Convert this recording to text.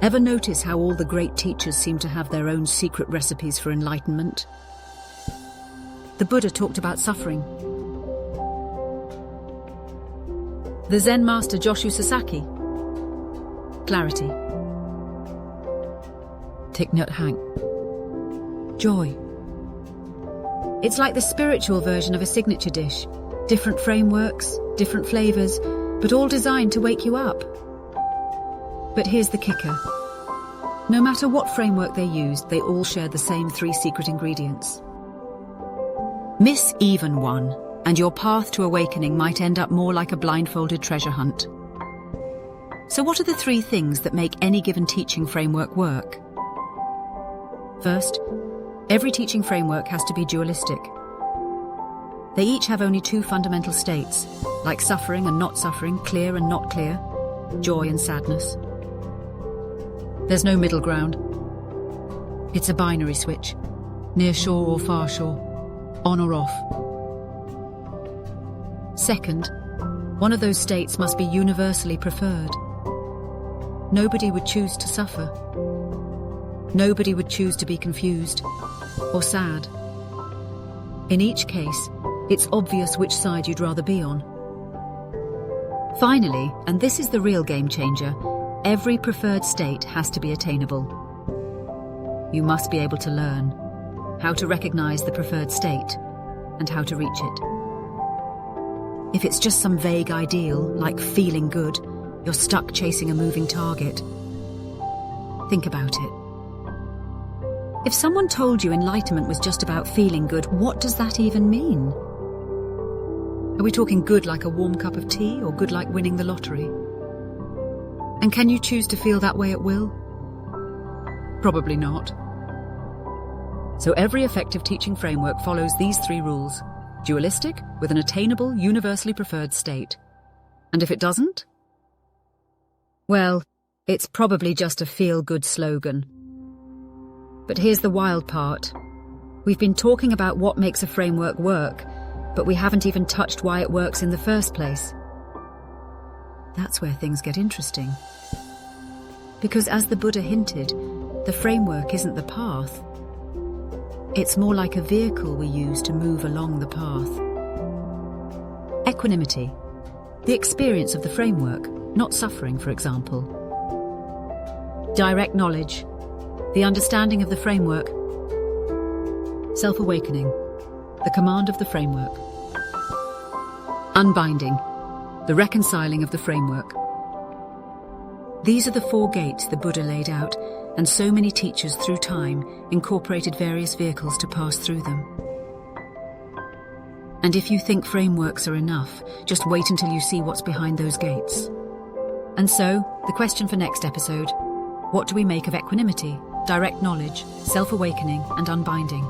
Ever notice how all the great teachers seem to have their own secret recipes for enlightenment? The Buddha talked about suffering. The Zen master Joshu Sasaki, clarity. Thich Nhat Hanh, joy. It's like the spiritual version of a signature dish. Different frameworks, different flavors, but all designed to wake you up. But here's the kicker. No matter what framework they used, they all share the same 3 secret ingredients. Miss even one, and your path to awakening might end up more like a blindfolded treasure hunt. So what are the 3 things that make any given teaching framework work? First, every teaching framework has to be dualistic. They each have only 2 fundamental states, like suffering and not suffering, clear and not clear, joy and sadness. There's no middle ground. It's a binary switch, near shore or far shore, on or off. Second, one of those states must be universally preferred. Nobody would choose to suffer. Nobody would choose to be confused or sad. In each case, it's obvious which side you'd rather be on. Finally, and this is the real game changer, every preferred state has to be attainable. You must be able to learn how to recognize the preferred state and how to reach it. If it's just some vague ideal, like feeling good, you're stuck chasing a moving target. Think about it. If someone told you enlightenment was just about feeling good, what does that even mean? Are we talking good like a warm cup of tea, or good like winning the lottery? And can you choose to feel that way at will? Probably not. So every effective teaching framework follows these 3 rules. Dualistic, with an attainable, universally preferred state. And if it doesn't? Well, it's probably just a feel-good slogan. But here's the wild part. We've been talking about what makes a framework work, but we haven't even touched why it works in the first place. That's where things get interesting. Because as the Buddha hinted, the framework isn't the path. It's more like a vehicle we use to move along the path. Equanimity, the experience of the framework, not suffering, for example. Direct knowledge, the understanding of the framework. Self-awakening, the command of the framework. Unbinding, the reconciling of the framework. These are the 4 gates the Buddha laid out, and so many teachers through time incorporated various vehicles to pass through them. And if you think frameworks are enough, just wait until you see what's behind those gates. And so, the question for next episode: what do we make of equanimity, direct knowledge, self-awakening, and unbinding?